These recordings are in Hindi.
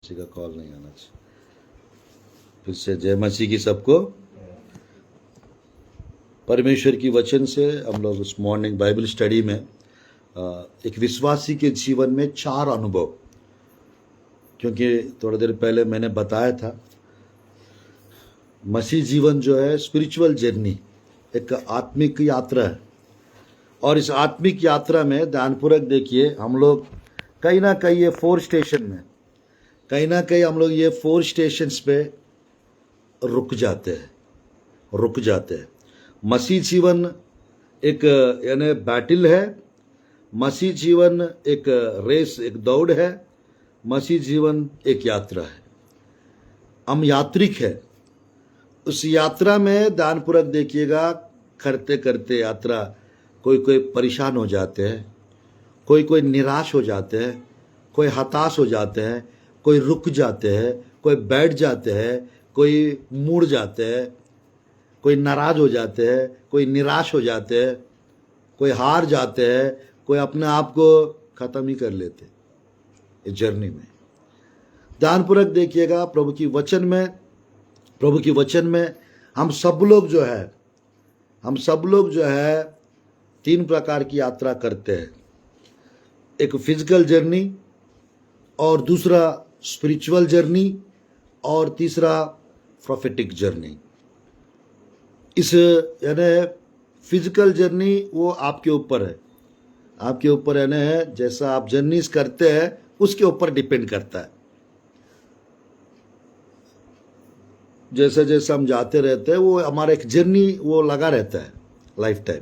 किसी का कॉल नहीं आना चाहिए। फिर से जय मसीह की सबको। परमेश्वर की वचन से हम लोग उस मॉर्निंग बाइबल स्टडी में एक विश्वासी के जीवन में 4 अनुभव, क्योंकि थोड़ी देर पहले मैंने बताया था मसीह जीवन जो है स्पिरिचुअल जर्नी, एक आत्मिक यात्रा है। और इस आत्मिक यात्रा में ध्यानपूर्वक देखिए, हम लोग कहीं ना कहीं ये 4 स्टेशन में, कहीं ना कहीं हम लोग ये 4 स्टेशंस पे रुक जाते हैं। मसीह जीवन एक यानी बैटल है, मसीह जीवन एक रेस, एक दौड़ है, मसीह जीवन एक यात्रा है। हम यात्रिक है। उस यात्रा में ध्यानपूर्वक देखिएगा, करते करते यात्रा कोई परेशान हो जाते हैं, कोई निराश हो जाते हैं, कोई हताश हो जाते हैं, कोई रुक जाते हैं, कोई बैठ जाते हैं, कोई मुड़ जाते हैं, कोई नाराज हो जाते हैं, कोई निराश हो जाते हैं, कोई हार जाते हैं, कोई अपने आप को खत्म ही कर लेते इस जर्नी में। ध्यानपूर्वक देखिएगा, प्रभु की वचन में हम सब लोग जो है 3 प्रकार की यात्रा करते हैं। एक फिजिकल जर्नी, और दूसरा स्पिरिचुअल जर्नी, और तीसरा प्रोफेटिक जर्नी। इस यानी फिजिकल जर्नी वो आपके ऊपर यानी जैसा आप जर्नीज करते हैं उसके ऊपर डिपेंड करता है। जैसे जैसे हम जाते रहते हैं वो हमारा एक जर्नी वो लगा रहता है life time.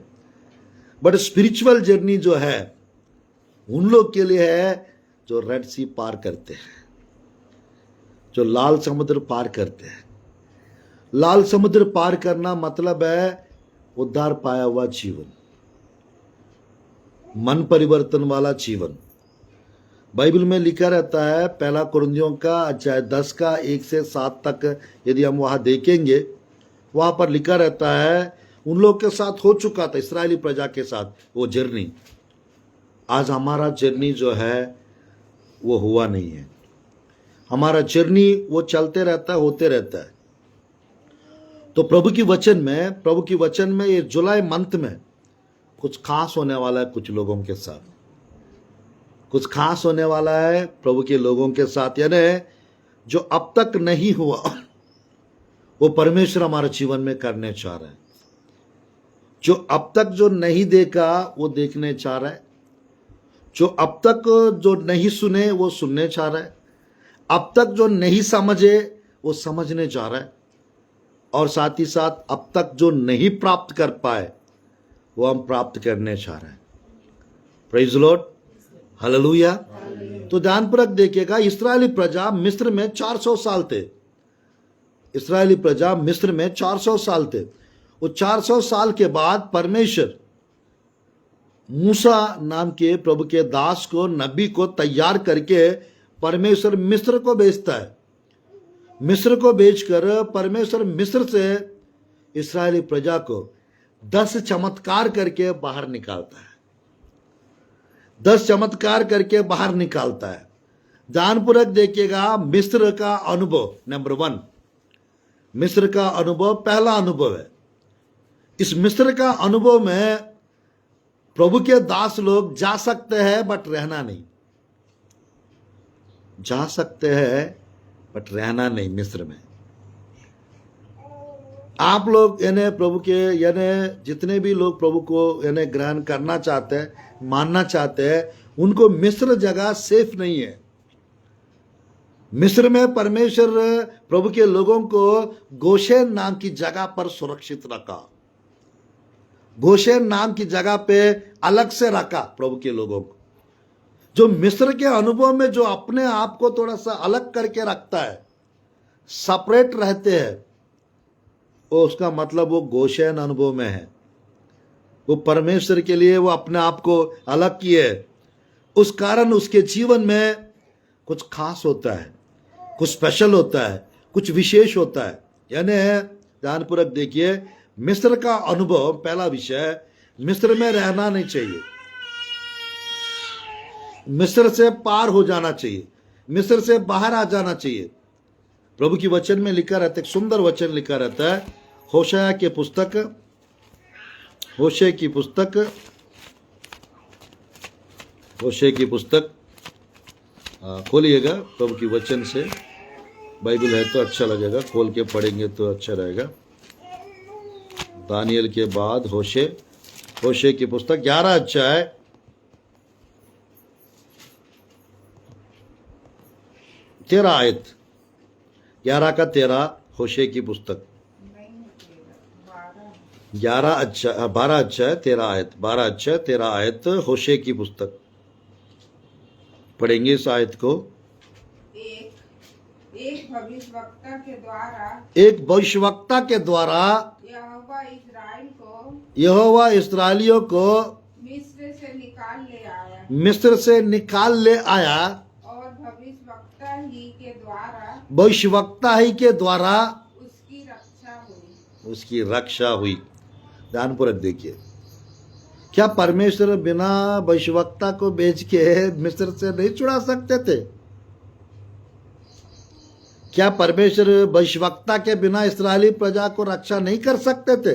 But spiritual journey जो है उन लोग के लिए है जो रेड सी पार करते हैं, जो लाल समुद्र पार करते हैं। लाल समुद्र पार करना मतलब है उद्धार पाया हुआ जीवन, मन परिवर्तन वाला जीवन। बाइबल में लिखा रहता है, 1 कुरिन्थियों का अध्याय 10 का 1 से 7 तक यदि हम वहां देखेंगे, वहां पर लिखा रहता है उन लोग के साथ हो चुका था, इस्राएली प्रजा के साथ वो जर्नी। आज हमारा जर्नी जो है वो हुआ नहीं है। हमारा जर्नी वो चलते रहता है, होते रहता है। तो प्रभु की वचन में ये जुलाई मंथ में कुछ खास होने वाला है। कुछ लोगों के साथ कुछ खास होने वाला है प्रभु के लोगों के साथ, यानी जो अब तक नहीं हुआ वो परमेश्वर हमारे जीवन में करने चाह रहा है। जो अब तक जो नहीं देखा वो देखने चाह रहा है, जो अब तक जो नहीं सुने वो सुनने चाह रहा है, अब तक जो नहीं समझे वो समझने चाह रहा है, और साथ ही साथ अब तक जो नहीं प्राप्त कर पाए वो हम प्राप्त करने चाह रहे हैं। Praise the Lord, hallelujah. तो ध्यानपूर्वक देखिएगा, इस्राएली प्रजा मिस्र में 400 साल थे। इस्राएली प्रजा मिस्र में 400 साल थे। वो 400 साल के बाद परमेश्वर मूसा नाम के प्रभु के दास को, नबी को तैयार करके परमेश्वर मिस्र को भेजता है। मिस्र को भेजकर परमेश्वर मिस्र से इस्राएली प्रजा को 10 चमत्कार करके बाहर निकालता है। 10 चमत्कार करके बाहर निकालता है। ध्यानपूर्वक देखिएगा, मिस्र का अनुभव नंबर 1, मिस्र का अनुभव पहला अनुभव है। इस मिस्र का अनुभव में प्रभु के दास लोग जा सकते हैं बट रहना नहीं, जा सकते हैं बट रहना नहीं। मिस्र में आप लोग यानी प्रभु के यानी जितने भी लोग प्रभु को यानी ग्रहण करना चाहते हैं, मानना चाहते हैं, उनको मिस्र जगह सेफ नहीं है। मिस्र में परमेश्वर प्रभु के लोगों को गोशेन नाम की जगह पर सुरक्षित रखा, गोशेन नाम की जगह पे अलग से रखा प्रभु के लोगों को। जो मिस्र के अनुभव में जो अपने आप को थोड़ा सा अलग करके रखता है, सेपरेट रहते हैं, वो उसका मतलब वो गोशेन अनुभव में है। वो परमेश्वर के लिए वो अपने आप को अलग किए, उस कारण उसके जीवन में कुछ खास होता है, कुछ स्पेशल होता है, कुछ विशेष होता है। यानी ध्यानपूर्वक देखिए, मिस्र का अनुभव पहला विषय, मिस्र में रहना नहीं चाहिए, मिस्र से पार हो जाना चाहिए। मिस्र से बाहर आ जाना चाहिए। प्रभु की वचन में लिखा रहता है, एक सुंदर वचन लिखा रहता है, होशे की पुस्तक, होशे की पुस्तक, होशे की पुस्तक खोलिएगा प्रभु की वचन से। बाइबल है तो अच्छा लगेगा, खोल के पढ़ेंगे तो अच्छा रहेगा। दानियल के बाद होशे, होशे की पुस्तक 11 अध्याय 13 आयत, 11 का 13, होशे की पुस्तक 12 अध्याय 13 आयत, 12 अध्याय 13 आयत, होशे की पुस्तक पढ़ेंगे इस आयत को। एक भविष्यवक्ता के द्वारा, एक भविष्यवक्ता के द्वारा यहोवा इस्राएलियों को मिस्र से निकाल ले आया, मिस्र से निकाल ले आया, और भविष्यवक्ता ही के द्वारा, भविष्यवक्ता ही के द्वारा उसकी रक्षा हुई, उसकी रक्षा हुई। ध्यानपूर्वक देखिए, क्या परमेश्वर बिना भविष्यवक्ता को भेज के मिस्र से नहीं छुड़ा सकते थे? क्या परमेश्वर भविष्यवक्ता के बिना इस्राएली प्रजा को रक्षा नहीं कर सकते थे?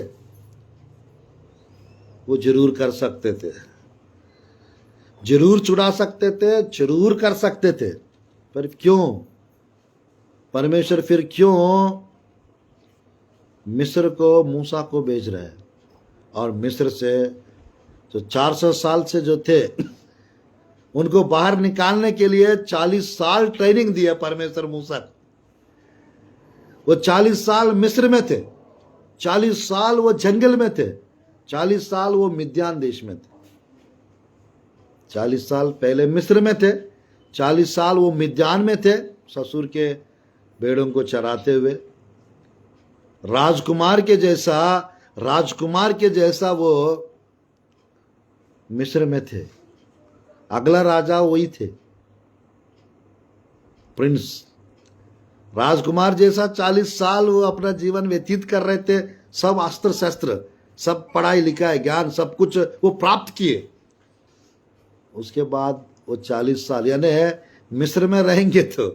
वो जरूर कर सकते थे, जरूर छुड़ा सकते थे, जरूर कर सकते थे। पर क्यों परमेश्वर फिर क्यों मिस्र को मूसा को भेज रहे हैं? और मिस्र से जो 400 साल से जो थे उनको बाहर निकालने के लिए 40 साल ट्रेनिंग दिया परमेश्वर मूसा को। वो 40 साल मिस्र में थे, 40 साल वो जंगल में थे, 40 साल वो मिद्यान देश में थे। 40 साल पहले मिस्र में थे, 40 साल वो मिद्यान में थे, ससुर के भेड़ों को चराते हुए। राजकुमार के जैसा वो मिस्र में थे। अगला राजा वही थे, प्रिंस, राजकुमार जैसा 40 साल वो अपना जीवन व्यतीत कर रहे थे। सब अस्त्र शस्त्र, सब पढ़ाई लिखाई, ज्ञान, सब कुछ वो प्राप्त किए। उसके बाद वो 40 साल यानी मिस्र में रहेंगे तो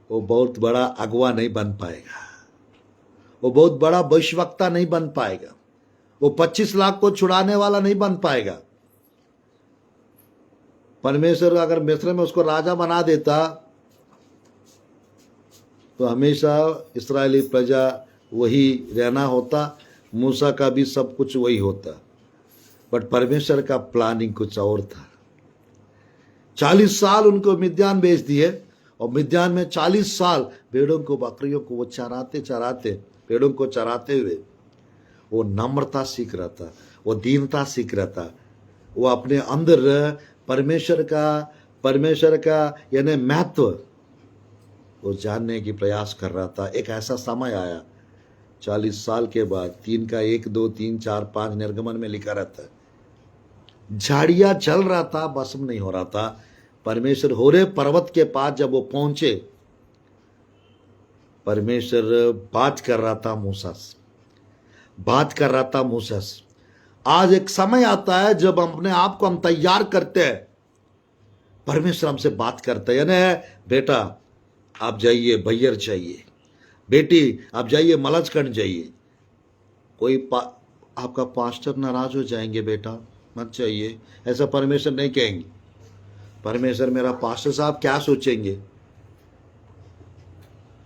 वो बहुत बड़ा अगुवा नहीं बन पाएगा, वो बहुत बड़ा भविष्यवक्ता नहीं बन पाएगा, वो 25 लाख को छुड़ाने वाला नहीं बन पाएगा। परमेश्वर अगर मिस्र में उसको राजा बना देता तो हमेशा इस्राएली प्रजा वही रहना होता, मूसा का भी सब कुछ वही होता। बट परमेश्वर का प्लानिंग कुछ और था। 40 साल उनको मिद्यान भेज दिए, और मिद्यान में 40 साल भेड़ों को बकरियों को वो चराते भेड़ों को चराते हुए वो नम्रता सीख रहा था, वो दीनता सीख रहा था, वो अपने अंदर परमेश्वर का यानी महत्व वो जानने की प्रयास कर रहा था। एक ऐसा समय आया 40 साल के बाद, 3 का 1, 2, 3, 4, 5 निर्गमन में लिखा रहता है, झाड़ियां जल रहा था, भस्म नहीं हो रहा था। परमेश्वर होरे पर्वत के पास जब वो पहुंचे, परमेश्वर बात कर रहा था मूसा से, बात कर रहा था मूसा से। आज एक समय आता है जब हम अपने आप को हम तैयार करते हैं, परमेश्वर हमसे बात करता है, यानी बेटा आप जाइए भैयर चाहिए, बेटी आप जाइए मलचकंड जाइए। कोई आपका पास्टर नाराज हो जाएंगे, बेटा मत जाइए, ऐसा परमेश्वर नहीं कहेंगे। परमेश्वर मेरा पास्टर साहब क्या सोचेंगे,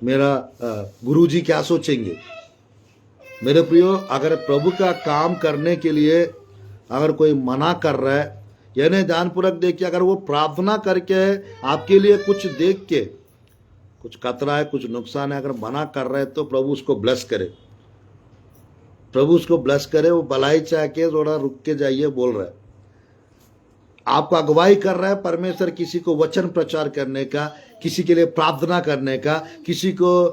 मेरा गुरुजी क्या सोचेंगे। मेरे प्रियो, अगर प्रभु का काम करने के लिए अगर कोई मना कर रहा है, यानी ध्यानपूर्वक देखिए, अगर वो प्रार्थना करके आपके लिए कुछ देख के कुछ खतरा है, कुछ नुकसान है, अगर मना कर रहे हैं तो प्रभु उसको ब्लेस करे, प्रभु उसको ब्लेस करे। वो भलाई चाह के थोड़ा रुक के जाइए बोल रहा है, आपको अगुवाई कर रहा है परमेश्वर, किसी को वचन प्रचार करने का, किसी के लिए प्रार्थना करने का, किसी को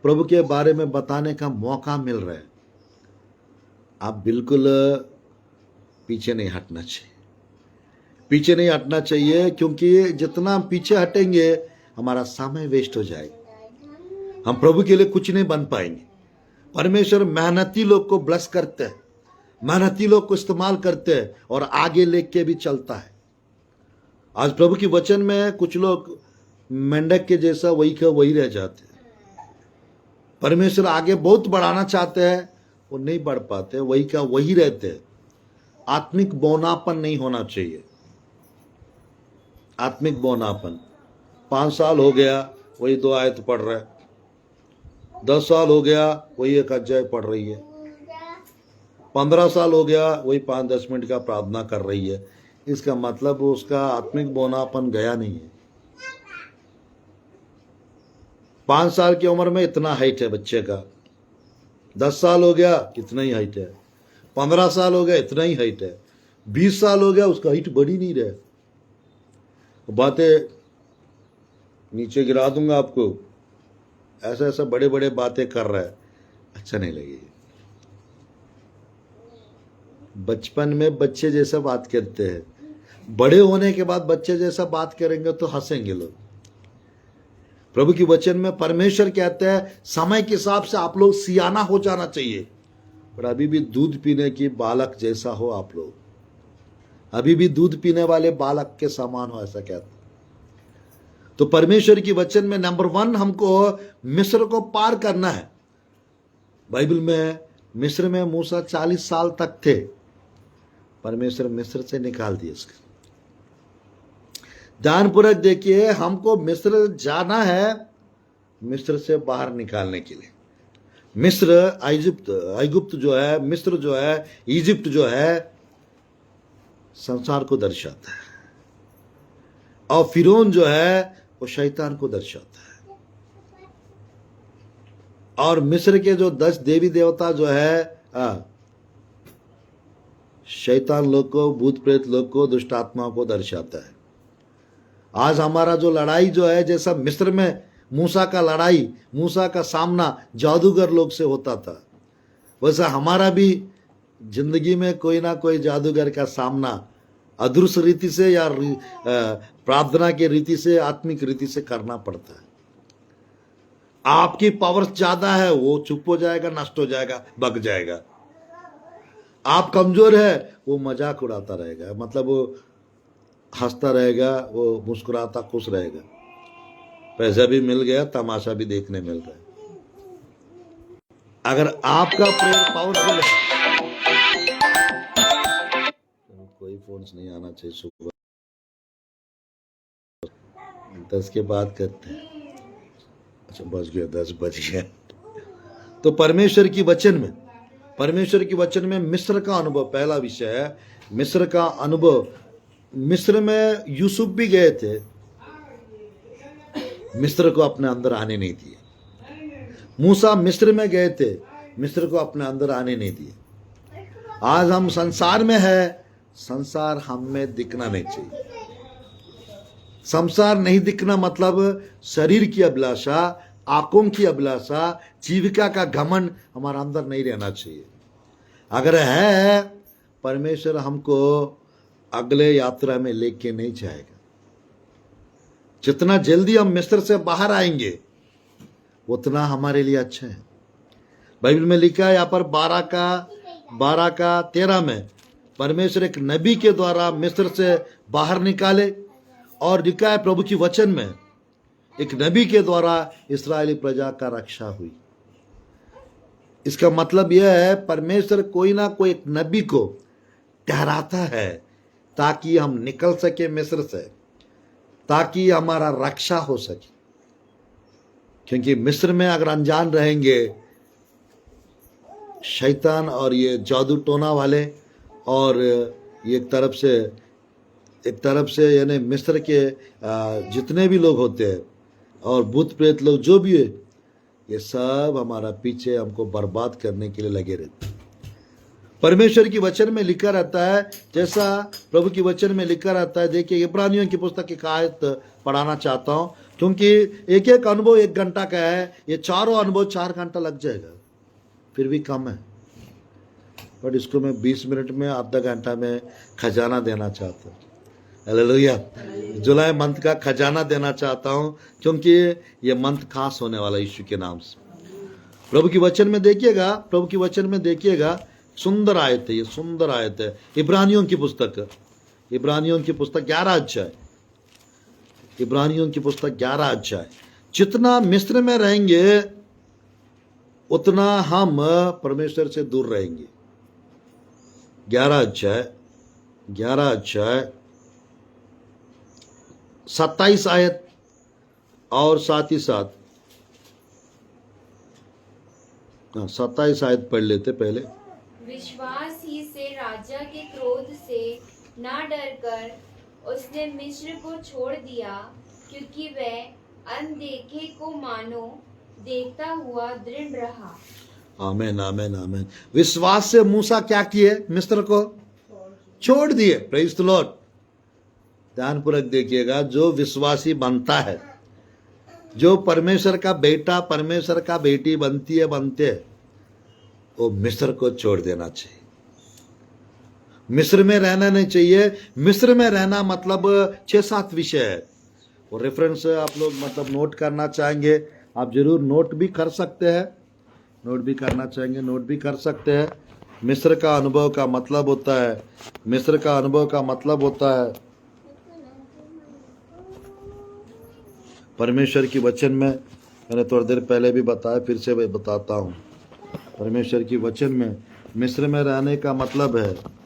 प्रभु के बारे में बताने का मौका मिल रहा है। आप बिल्कुल पीछे नहीं हटना चाहिए, पीछे नहीं हटना चाहिए, क्योंकि जितना हम पीछे हटेंगे हमारा समय वेस्ट हो जाएगा, हम प्रभु के लिए कुछ नहीं बन पाएंगे। परमेश्वर मेहनती लोग को ब्लेस करते हैं, मेहनती लोग को इस्तेमाल करते हैं और आगे लेके भी चलता है। आज प्रभु की वचन में कुछ लोग मेंढक के जैसा वही का वही रह जाते हैं। परमेश्वर आगे बहुत बढ़ाना चाहते हैं, वो नहीं बढ़ पाते, वही का वही रहते हैं। आत्मिक बौनापन नहीं होना चाहिए। आत्मिक बौनापन 5 साल हो गया वही 2 आयत पढ़ रहा है, 10 साल हो गया वही 1 अध्याय पढ़ रही है, 15 साल हो गया वही 5-10 मिनट का प्रार्थना कर रही है। इसका मतलब उसका आत्मिक बौनापन गया नहीं है। 5 साल की उम्र में इतना हाइट है बच्चे का, 10 साल हो गया इतना ही हाइट है, 15 साल हो गया इतना ही हाइट है, 20 साल हो गया उसका हाइट बढ़ ही नहीं रहा। बातें नीचे गिरा दूंगा आपको, ऐसा ऐसा बड़े बड़े बातें कर रहा है, अच्छा नहीं लगेगा। बचपन में बच्चे जैसा बात करते हैं, बड़े होने के बाद बच्चे जैसा बात करेंगे तो हंसेंगे लोग। प्रभु की वचन में परमेश्वर कहते हैं समय के हिसाब से आप लोग सियाना हो जाना चाहिए, पर अभी भी दूध पीने की बालक जैसा हो आप लोग, अभी भी दूध पीने वाले बालक के समान हो, ऐसा कहते हैं। तो परमेश्वर की वचन में नंबर 1 हमको मिस्र को पार करना है। बाइबल में मिस्र में मूसा 40 साल तक थे, परमेश्वर मिस्र से निकाल दिए उसको। ध्यानपूर्वक देखिए, हमको मिस्र जाना है, मिस्र से बाहर निकालने के लिए। मिस्र इजिप्ट जो है, मिस्र जो है, इजिप्ट जो है, संसार को दर्शाता है, और फिरौन जो है वो शैतान को दर्शाता है। और मिस्र के जो 10 देवी देवता जो है, शैतान लोग को, भूत प्रेत लोग को, दुष्ट आत्माओं को दर्शाता है। आज हमारा जो लड़ाई जो है, जैसा मिस्र में मूसा का लड़ाई, मूसा का सामना जादूगर लोग से होता था, वैसा हमारा भी जिंदगी में कोई ना कोई जादूगर का सामना अदृश्य रीति से या प्रार्थना की रीति से, आत्मिक रीति से करना पड़ता है। आपकी पावर ज्यादा है, वो चुप हो जाएगा, नष्ट हो जाएगा, भग जाएगा। आप कमजोर है, वो मजाक उड़ाता रहेगा, मतलब वो हंसता रहेगा, वो मुस्कुराता खुश रहेगा। पैसा भी मिल गया, तमाशा भी देखने मिल रहा है। अगर आपका प्रेयर पावरफुल है, कोई फोन नहीं आना चाहिए। सुबह 10 के बाद करते हैं, अच्छा बज गया, 10 बज गया। तो परमेश्वर की वचन में मिस्र का अनुभव पहला विषय है। मिस्र का अनुभव, मिस्र में यूसुफ भी गए थे, मिस्र को अपने अंदर आने नहीं दिए। मूसा मिस्र में गए थे, मिस्र को अपने अंदर आने नहीं दिए। आज हम संसार में है, संसार हम में दिखना नहीं चाहिए। संसार नहीं दिखना मतलब शरीर की अभिलाषा, आंखों की अभिलाषा, जीविका का घमंड हमारा अंदर नहीं रहना चाहिए। अगर है, परमेश्वर हमको अगले यात्रा में लेके नहीं जाएगा। जितना जल्दी हम मिस्र से बाहर आएंगे उतना हमारे लिए अच्छा है। बाइबल में लिखा है यहाँ पर 12:13 में, परमेश्वर एक नबी के द्वारा मिस्र से बाहर निकाले, और लिखा है प्रभु की वचन में एक नबी के द्वारा इस्राएली प्रजा का रक्षा हुई। इसका मतलब यह है, परमेश्वर कोई ना कोई एक नबी को ठहराता है ताकि हम निकल सके मिस्र से, ताकि हमारा रक्षा हो सके। क्योंकि मिस्र में अगर अनजान रहेंगे, शैतान और ये जादू टोना वाले और एक तरफ से यानी मिस्र के जितने भी लोग होते हैं और भूत प्रेत लोग जो भी है, ये सब हमारा पीछे हमको बर्बाद करने के लिए लगे रहते हैं। परमेश्वर की वचन में लिखा रहता है, जैसा प्रभु की वचन में लिखा रहता है। देखिए, इब्रानियों की पुस्तक की आयत पढ़ाना चाहता हूँ, क्योंकि एक एक अनुभव 1 घंटा का है, ये चारों अनुभव 4 घंटा लग जाएगा, फिर भी कम है। बट इसको मैं 20 मिनट में, आधा घंटा में खजाना देना चाहता हूँ। हालेलुया। जुलाई मंथ का खजाना देना चाहता हूँ, क्योंकि ये मंथ खास होने वाला यीशु के नाम से। प्रभु की वचन में देखिएगा, सुंदर आयत है, ये सुंदर आयत है। इब्रानियों की पुस्तक 11 अध्याय, इब्रानियों की पुस्तक 11 अध्याय। जितना मिस्र में रहेंगे उतना हम परमेश्वर से दूर रहेंगे। 11 अध्याय 27 आयत और साथ ही साथ 27 आयत पढ़ लेते पहले। विश्वास ही से राजा के क्रोध से ना डरकर उसने मिस्र को छोड़ दिया, क्योंकि वह अनदेखे को मानो देखता हुआ दृढ़ रहा। आमेन आमेन आमेन। विश्वास से मूसा क्या किए? मिस्र को छोड़ दिए। Praise the Lord. ध्यानपूर्वक देखिएगा, जो विश्वासी बनता है, जो परमेश्वर का बेटा परमेश्वर का बेटी बनते हैं, वो मिस्र को छोड़ देना चाहिए। मिस्र में रहना नहीं चाहिए। मिस्र में रहना मतलब 6-7 विषय है। वो रेफरेंस आप लोग मतलब नोट करना चाहेंगे, आप जरूर नोट भी कर सकते हैं। नोट भी करना चाहेंगे, नोट भी कर सकते हैं। मिस्र का अनुभव का मतलब होता है, मिस्र का अनुभव का मतलब होता है परमेश्वर की वचन में, मैंने थोड़ी देर पहले भी बताया, फिर से बताता हूँ। परमेश्वर की वचन में मिस्र में रहने का मतलब है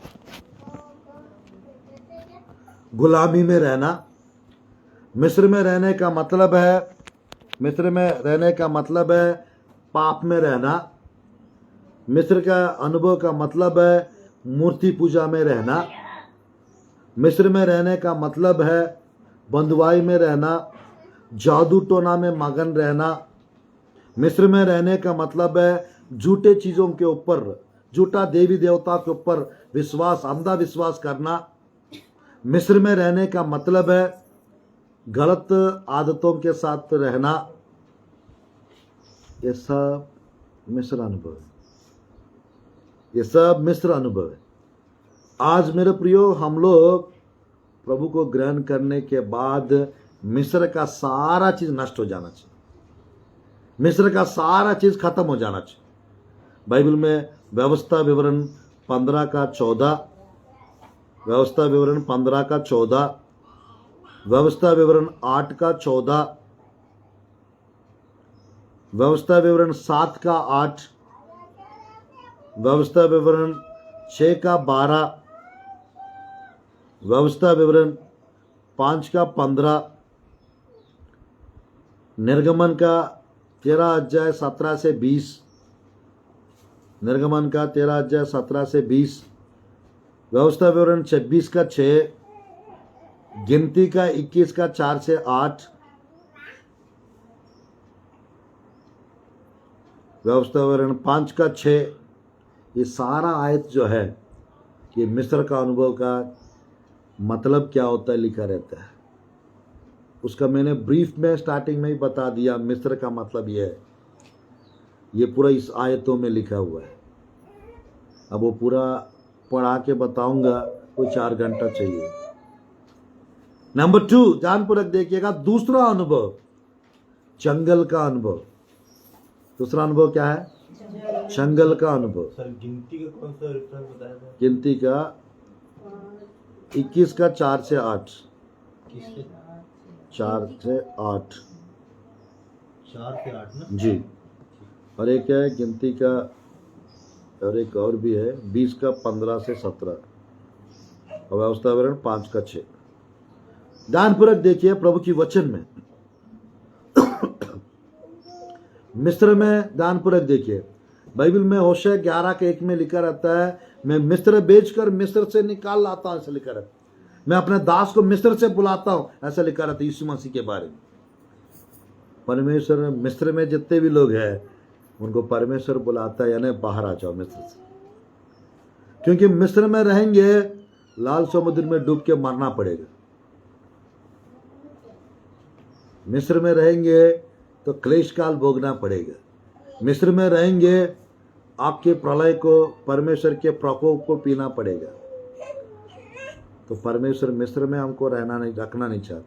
गुलामी में रहना। मिस्र में रहने का मतलब है, मिस्र में रहने का मतलब है पाप में रहना। मिस्र का अनुभव का मतलब है मूर्ति पूजा में रहना। मिस्र में रहने का मतलब है बंधुआई में रहना, जादू टोना में मगन रहना। मिस्र में रहने का मतलब है झूठे चीजों के ऊपर, झूठा देवी देवता के ऊपर विश्वास, अंधा विश्वास करना। मिस्र में रहने का मतलब है गलत आदतों के साथ रहना। ये सब मिस्र अनुभव है, ये सब मिस्र अनुभव है। आज मेरे प्रियो, हम लोग प्रभु को ग्रहण करने के बाद मिस्र का सारा चीज नष्ट हो जाना चाहिए, मिस्र का सारा चीज खत्म हो जाना चाहिए। बाइबल में व्यवस्था विवरण 15 का 14, व्यवस्था विवरण 15 का 14, व्यवस्था विवरण 8 का 14, व्यवस्था विवरण 7 का 8, व्यवस्था विवरण 6 का 12, व्यवस्था विवरण 5 का 15, निर्गमन का 13 अध्याय 17 से 20, निर्गमन का 13 अध्याय 17 से 20, व्यवस्था विवरण 26 का 6, गिनती का 21 का 4 से 8, व्यवस्था विवरण 5 का 6। ये सारा आयत जो है, ये मिस्र का अनुभव का मतलब क्या होता है लिखा रहता है। उसका मैंने ब्रीफ में स्टार्टिंग में ही बता दिया। मिस्र का मतलब ये है, ये पूरा इस आयतों में लिखा हुआ है। अब वो पूरा पढ़ा के बताऊंगा, वो 4 घंटा चाहिए। नंबर 2, ध्यानपूर्वक देखिएगा, दूसरा अनुभव जंगल का अनुभव। दूसरा अनुभव क्या है? जंगल का अनुभव। सर गिनती का कौन सा रेफरेंस बताया था? गिनती का 21 का 4 से 8, किससे? 4 से 8 4 से 8 ना जी। और एक है गिनती का, और एक और भी है 20 का 15 से 17, और व्यवस्था विवरण 5 का 6। ध्यानपूर्वक देखिए प्रभु की वचन में मिस्र में, ध्यानपूर्वक देखिए, बाइबल में होशे 11 के 1 में लिखा रहता है, मैं मिस्र बेचकर मिस्र से निकाल लाता हूं, ऐसा लिखा रहता है। मैं अपने दास को मिस्र से बुलाता हूं, ऐसा लिखा रहता है यीशु मसीह के बारे में। परमेश्वर मिस्र में जितने भी लोग हैं उनको परमेश्वर बुलाता है, यानी बाहर आ जाओ मिस्र से, क्योंकि मिस्र में रहेंगे लाल समुद्र में डूब के मरना पड़ेगा। मिस्र में रहेंगे तो क्लेश काल भोगना पड़ेगा। मिस्र में रहेंगे आपके प्रलय को, परमेश्वर के प्रकोप को पीना पड़ेगा। तो परमेश्वर मिस्र में हमको रखना नहीं चाहता।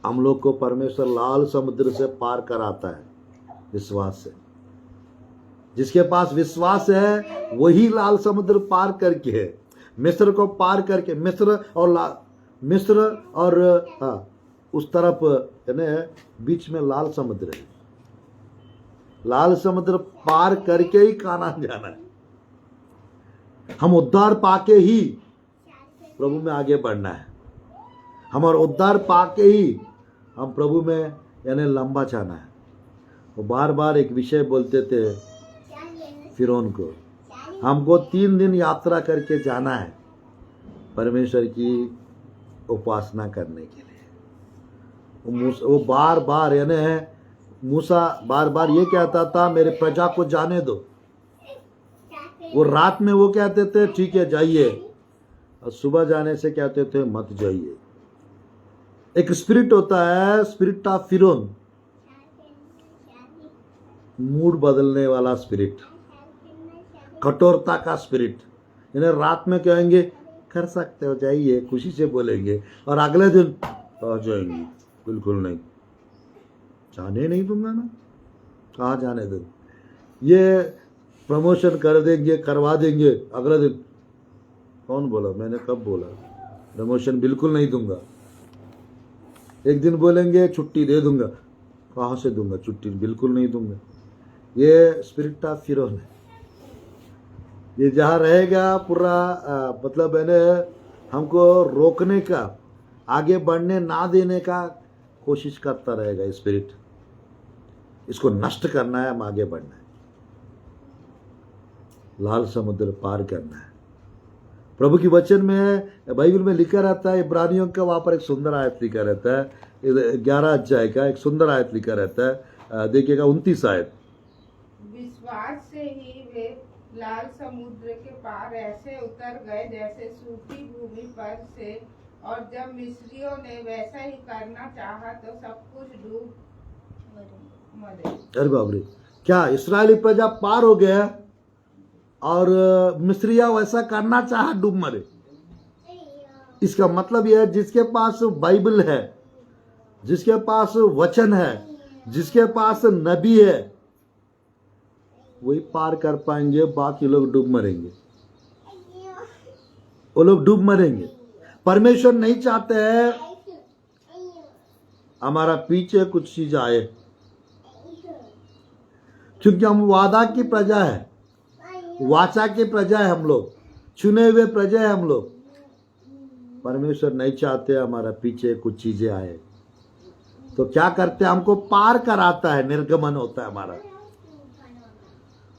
हम लोग को परमेश्वर लाल समुद्र से पार कराता है विश्वास से। जिसके पास विश्वास है वही लाल समुद्र पार करके, मिस्र को पार करके, मिस्र और मिस्र और उस तरफ यानी बीच में लाल समुद्र है। लाल समुद्र पार करके ही कानान जाना है। हम उद्धार पाके ही प्रभु में आगे बढ़ना है। हमारा उद्धार पाके ही हम प्रभु में यानी लंबा जाना है। वो बार बार एक विषय बोलते थे फिरौन को, हमको 3 दिन यात्रा करके जाना है परमेश्वर की उपासना करने के लिए। वो बार बार यानी मूसा बार बार ये कहता था मेरे प्रजा को जाने दो। वो रात में वो कहते थे ठीक है जाइए, और सुबह जाने से कहते थे मत जाइए। एक स्पिरिट होता है, स्पिरिट ऑफ फिरौन, मूड बदलने वाला स्पिरिट, कठोरता का स्पिरिट। यानी रात में कहेंगे कर सकते हो जाइए, खुशी से बोलेंगे, और अगले दिन आ जाएंगे बिल्कुल नहीं, जाने नहीं दूंगा ना, कहाँ जाने दो। ये प्रमोशन कर देंगे, करवा देंगे, अगले दिन कौन बोला, मैंने कब बोला प्रमोशन बिल्कुल नहीं दूंगा। एक दिन बोलेंगे छुट्टी दे दूंगा, कहाँ से दूंगा छुट्टी, बिल्कुल नहीं दूंगा। ये स्पिरिट ऑफ फिरौन है। ये जहाँ रहेगा पूरा मतलब है हमको रोकने का, आगे बढ़ने ना देने का कोशिश करता रहेगा स्पिरिट। इसको नष्ट करना है, हम आगे बढ़ना है, लाल समुद्र पार करना है। प्रभु की वचन में बाइबल में लिखा रहता है, इब्रानियों का वहाँ पर एक सुंदर आयत लिखा रहता है, 11 अध्याय का एक सुंदर आयत लिखा रहता है, देखिएगा 29 आयत। विश्वास से ही वे लाल समुद्र के पार ऐसे उतर गए जैसे सूखी भूमि पर से, और जब मिस्रियों ने वैसा ही करना चाहा तो सब कुछ डूब मरे। अरे बाप रे, क्या इस्राएली प्रजा पार हो गया और मिस्रिया वैसा करना चाहा डूब मरे। इसका मतलब यह है जिसके पास बाइबल है, जिसके पास वचन है, जिसके पास नबी है, वही पार कर पाएंगे, बाकी लोग डूब मरेंगे। वो लोग डूब मरेंगे। परमेश्वर नहीं चाहते हैं हमारा पीछे कुछ चीज आए, क्योंकि हम वादा की प्रजा है, वाचा की प्रजा है, हम लोग चुने हुए प्रजा है हम लोग। परमेश्वर नहीं चाहते हमारा पीछे कुछ चीजें आए, तो क्या करते हैं, हमको पार कराता है, निर्गमन होता है हमारा,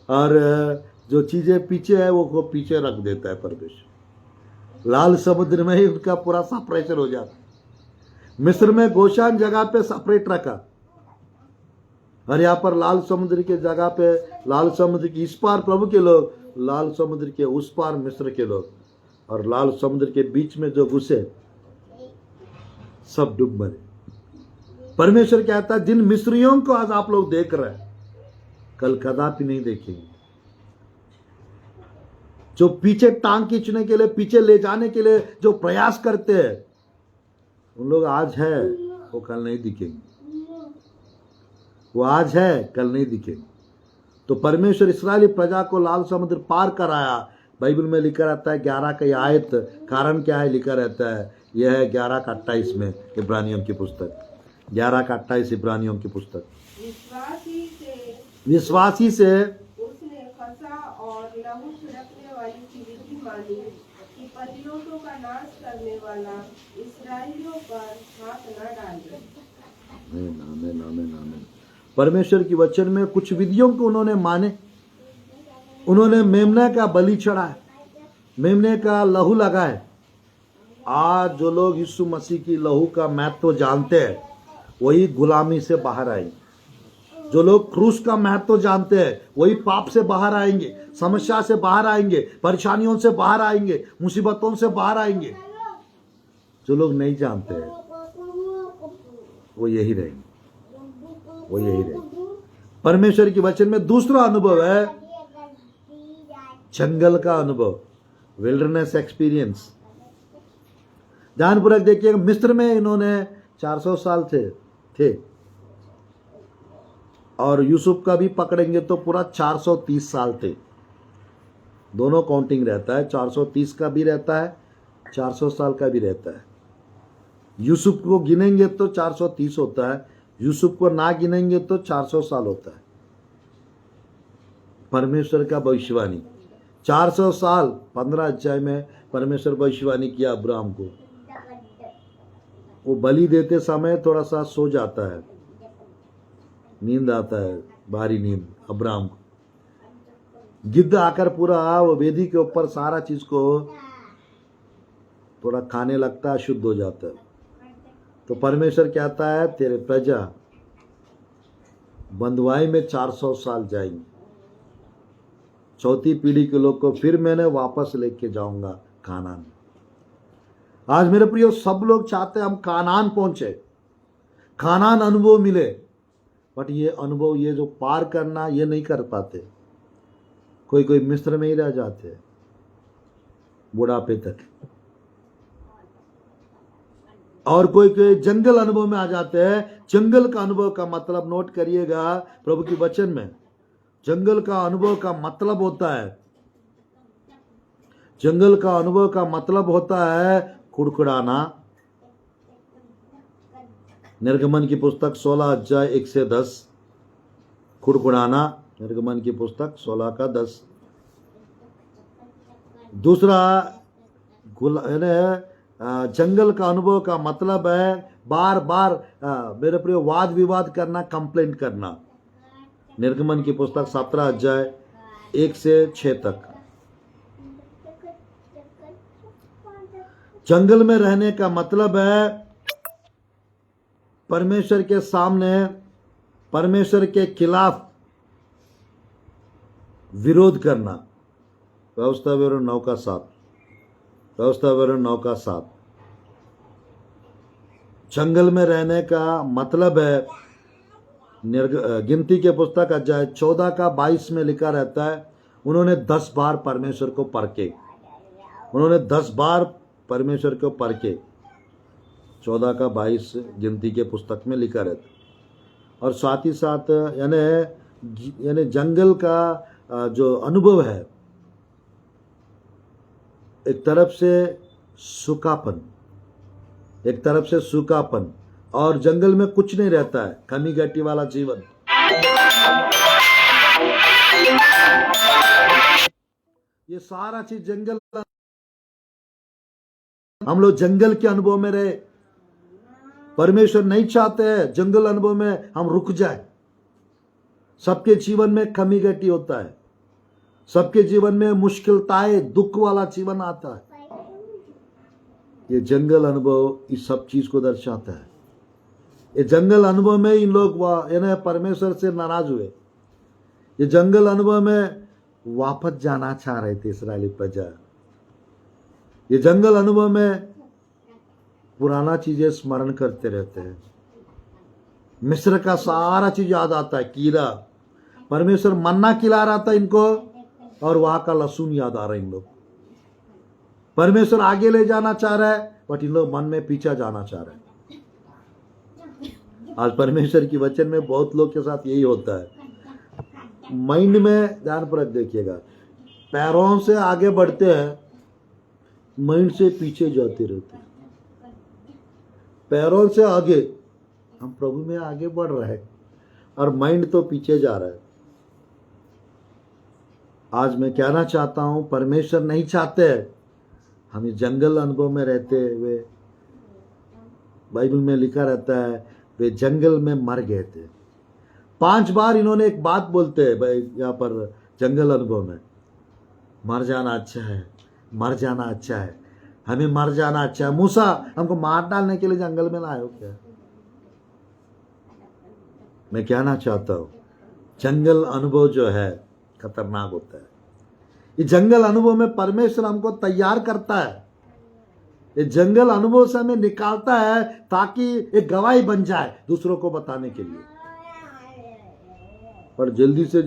और जो चीजें पीछे है वो पीछे रख देता है परमेश्वर। लाल समुद्र में ही उनका पूरा सेपरेशन हो जाता है। मिस्र में गोशान जगह पे सेपरेट रखा, और यहाँ पर लाल समुद्र के जगह पे, लाल समुद्र की इस पार प्रभु के लोग, लाल समुद्र के उस पार मिस्र के लोग, और लाल समुद्र के बीच में जो घुसे सब डूब मरे। परमेश्वर कहता है जिन मिस्रियों को आज आप लोग देख रहे हैं, कल कदापि नहीं देखेंगे। जो पीछे टांग खींचने के लिए, पीछे ले जाने के लिए जो प्रयास करते हैं, उन लोग आज है, वो कल नहीं दिखेंगे। वो आज है, कल नहीं दिखेंगे। तो परमेश्वर इस्राएली प्रजा को लाल समुद्र पार कराया। बाइबल में लिखा रहता है 11 का आयत, कारण क्या है लिखा रहता है, यह है 11 का 28 में इब्रानियों की पुस्तक, 11 का 28 इब्रानियों की पुस्तक। विश्वासी से उसने फंसा और लहू छिड़कने वाली की विधि मानी कि प्रतियोगियों का नाश करने वाला इस्राएलियों पर हाथ न डाले। परमेश्वर की वचन में कुछ विधियों को उन्होंने माने। उन्होंने मेमने का बलि चढ़ाया, मेमने का लहू लगाए। आज जो लोग यीशु मसीह की लहू का महत्व जानते हैं, वही गुलामी से बाहर आएंगे। जो लोग क्रूस का महत्व जानते हैं, वही पाप से बाहर आएंगे, समस्या से बाहर आएंगे, परेशानियों से बाहर आएंगे, मुसीबतों से बाहर आएंगे। जो लोग नहीं जानते हैं, वो यही रहेंगे, वो यही रहेंगे। परमेश्वर की वचन में दूसरा अनुभव है जंगल का अनुभव, विल्डरनेस एक्सपीरियंस। ध्यानपूर्वक देखिएगा, मिस्र में इन्होंने 400 साल थे और यूसुफ का भी पकड़ेंगे तो पूरा 430 साल थे। दोनों काउंटिंग रहता है, 430 का भी रहता है, 400 साल का भी रहता है। यूसुफ को गिनेंगे तो 430 होता है, यूसुफ को ना गिनेंगे तो 400 साल होता है। परमेश्वर का भविष्यवाणी 400 साल 15 अध्याय में परमेश्वर भविष्यवाणी किया अब्राहम को। वो बलि देते समय थोड़ा सा सो जाता है, नींद आता है, भारी नींद अब्राहम को। गिद्ध आकर पूरा वो वेदी के ऊपर सारा चीज को थोड़ा खाने लगता है, शुद्ध हो जाता है। तो परमेश्वर कहता है तेरे प्रजा बंधुआई में 400 साल जाएंगे, चौथी पीढ़ी के लोग को फिर मैंने वापस लेके जाऊंगा कानान। आज मेरे प्रियो सब लोग चाहते हैं हम कानान पहुंचे, कानान अनुभव मिले, बट ये अनुभव ये जो पार करना ये नहीं कर पाते। कोई कोई मिस्र में ही रह जाते हैं बुढ़ापे तक, और कोई कोई जंगल अनुभव में आ जाते हैं। जंगल का अनुभव का मतलब नोट करिएगा प्रभु की वचन में, जंगल का अनुभव का मतलब होता है, जंगल का अनुभव का मतलब होता है कुड़कुड़ाना। निर्गमन की पुस्तक 16 अध्याय 1 से 10, कुड़कुड़ाना, निर्गमन की पुस्तक 16 का 10। दूसरा जंगल का अनुभव का मतलब है बार बार मेरे प्रिय वाद विवाद करना, कंप्लेंट करना। निर्गमन की पुस्तक 17 अध्याय 1 से 6 तक। जंगल में रहने का मतलब है परमेश्वर के सामने, परमेश्वर के खिलाफ विरोध करना। व्यवस्था विवरण 9 का 7, व्यवस्था विवरण 9 का 7। जंगल में रहने का मतलब है, गिनती के पुस्तक अध्याय 14 का 22 में लिखा रहता है उन्होंने 10 बार परमेश्वर को परखे, उन्होंने 10 बार परमेश्वर को परखे। 14 का 22 गिनती के पुस्तक में लिखा रहता है। और साथ ही साथ यानी जंगल का जो अनुभव है, एक तरफ से सूखापन, एक तरफ से सूखापन, और जंगल में कुछ नहीं रहता है, कमी घटी वाला जीवन। ये सारा चीज जंगल, हम लोग जंगल के अनुभव में रहे। परमेश्वर नहीं चाहते हैं जंगल अनुभव में हम रुक जाए। सबके जीवन में कमी घटी होता है, सबके जीवन में मुश्किलताएं, दुख वाला जीवन आता है। ये जंगल अनुभव इस सब चीज को दर्शाता है। ये जंगल अनुभव में इन लोग परमेश्वर से नाराज हुए। ये जंगल अनुभव में वापस जाना चाह रहे थे इस्राएली प्रजा। ये जंगल अनुभव में पुराना चीजें स्मरण करते रहते हैं। मिस्र का सारा चीज याद आता है, कीड़ा, परमेश्वर मन्ना खिला रहा था इनको, और वहां का लहसुन याद आ रहा है इन लोग। परमेश्वर आगे ले जाना चाह रहा है, बट इन लोग मन में पीछे जाना चाह रहे हैं। आज परमेश्वर की वचन में बहुत लोग के साथ यही होता है। माइंड में ध्यानपूर्वक देखिएगा, पैरों से आगे बढ़ते हैं, माइंड से पीछे जाते रहते हैं। पैरों से आगे, हम प्रभु में आगे बढ़ रहे हैं, और माइंड तो पीछे जा रहा है। आज मैं कहना चाहता हूं, परमेश्वर नहीं चाहते हम इस जंगल अनुभव में रहते हुए। बाइबल में लिखा रहता है वे जंगल में मर गए थे। 5 बार इन्होंने एक बात बोलते हैं भाई यहाँ पर जंगल अनुभव में, मर जाना अच्छा है, मर जाना अच्छा है, हमें मर जाना अच्छा है। मूसा हमको मार डालने के लिए जंगल में लाए हो क्या? मैं कहना चाहता हूं जंगल अनुभव जो है खतरनाक होता है। ये जंगल अनुभव में परमेश्वर हमको तैयार करता है। ये जंगल अनुभव से हमें निकालता है ताकि एक गवाही बन जाए दूसरों को बताने के लिए। पर जल्दी से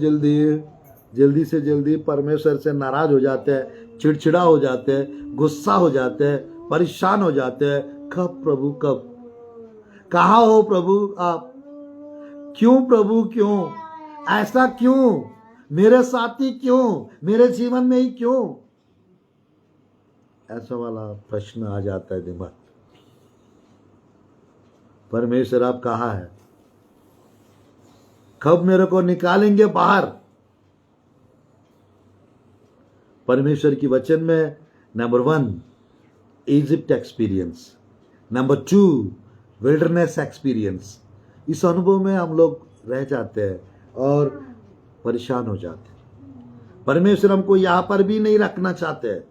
जल्दी परमेश्वर से नाराज हो जाते हैं, चिड़चिड़ा हो जाते हैं, गुस्सा हो जाते हैं, परेशान हो जाते हैं। कब प्रभु, कब, कहाँ हो प्रभु आप? क्यों प्रभु, क्यों ऐसा, क्यों मेरे साथी, क्यों मेरे जीवन में ही, क्यों? ऐसा वाला प्रश्न आ जाता है दिमाग। परमेश्वर आप कहाँ है? कब मेरे को निकालेंगे बाहर? परमेश्वर की वचन में number 1 Egypt experience, number 2 wilderness experience. इस अनुभव में हम लोग रह जाते हैं और परेशान हो जाते हैं। परमेश्वर हमको यहां पर भी नहीं रखना चाहते हैं,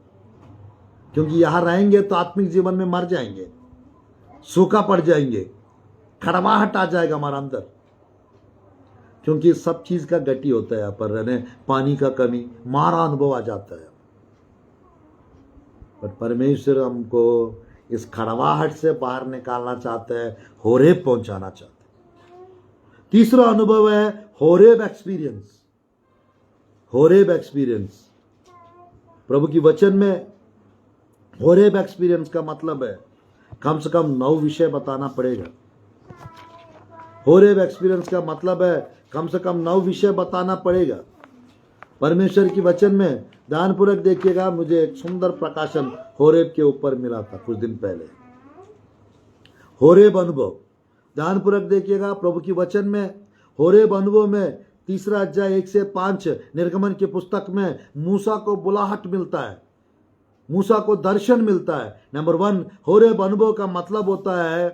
क्योंकि यहां रहेंगे तो आत्मिक जीवन में मर जाएंगे, सूखा पड़ जाएंगे, कड़वाहट आ जाएगा हमारा अंदर, क्योंकि सब चीज का गति होता है यहाँ पर रहने, पानी का कमी, मारा अनुभव आ जाता है। पर परमेश्वर हमको इस कड़वाहट से बाहर निकालना चाहते हैं, होरेब पहुंचाना चाहते हैं। तीसरा अनुभव है होरेब एक्सपीरियंस। होरेब एक्सपीरियंस, प्रभु की वचन में होरेब एक्सपीरियंस का मतलब है कम से कम 9 विषय बताना पड़ेगा। होरेब एक्सपीरियंस का मतलब है कम से कम 9 विषय बताना पड़ेगा। परमेश्वर की वचन में ध्यानपूर्वक देखिएगा, मुझे एक सुंदर प्रकाशन होरेब के ऊपर मिला था कुछ दिन पहले। होरेब अनुभव, ध्यानपूर्वक देखिएगा, प्रभु की वचन में होरेब अनुभव में 3 अध्याय 1 से 5 निर्गमन की पुस्तक में मूसा को बुलाहट मिलता है, मूसा को दर्शन मिलता है। नंबर 1 होरेब अनुभव का मतलब होता है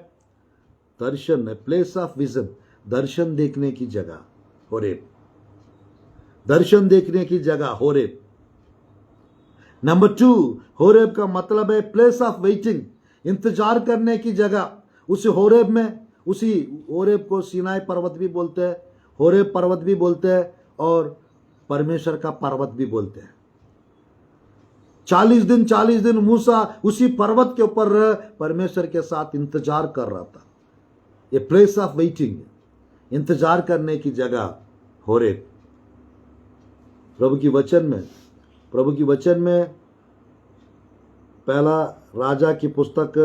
दर्शन, प्लेस ऑफ विजन, दर्शन देखने की जगह होरेब, दर्शन देखने की जगह होरेब। नंबर 2 होरेब का मतलब है प्लेस ऑफ वेटिंग, इंतजार करने की जगह। उसी होरेब में, उसी होरेब को सीनाई पर्वत भी बोलते हैं, होरेब पर्वत भी बोलते हैं और परमेश्वर का पर्वत भी बोलते हैं। 40 दिन मूसा उसी पर्वत के ऊपर परमेश्वर के साथ इंतजार कर रहा था। ये प्लेस ऑफ वेटिंग, इंतजार करने की जगह होरेब। प्रभु की वचन में पहला राजा की पुस्तक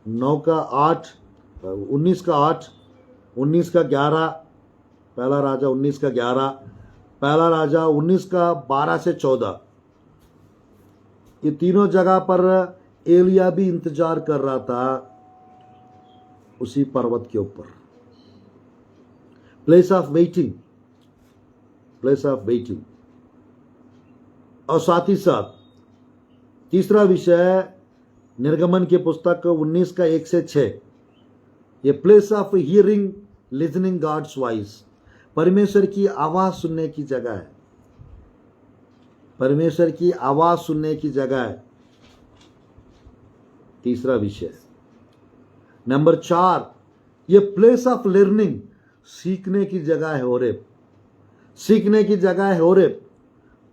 19 का 8, 19 का 11, पहला राजा 19 का 11, पहला राजा 19 का 12 से 14, ये तीनों जगह पर एलिया भी इंतजार कर रहा था उसी पर्वत के ऊपर। Place of waiting, place of waiting. और साथ ही साथ तीसरा विषय निर्गमन की पुस्तक 19 का 1 से 6, ये place of hearing, listening God's voice, परमेश्वर की आवाज सुनने की जगह है, परमेश्वर की आवाज सुनने की जगह है। तीसरा विषय। नंबर 4, ये प्लेस ऑफ लर्निंग, सीखने की जगह है होरेब, सीखने की जगह है होरेब।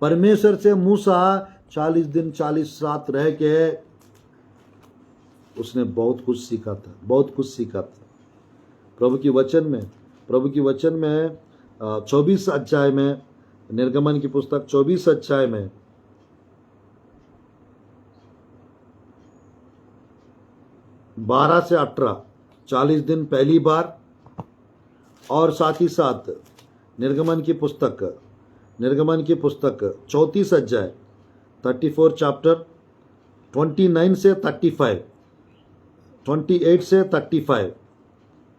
परमेश्वर से मूसा 40 दिन 40 रात रह के उसने बहुत कुछ सीखा था, बहुत कुछ सीखा था। प्रभु की वचन में 24 अध्याय में, निर्गमन की पुस्तक 24 अध्याय में 12 से 18, 40 दिन पहली बार, और साथ ही साथ निर्गमन की पुस्तक 34 अध्याय 34 चैप्टर 29 से 35, 28 से 35,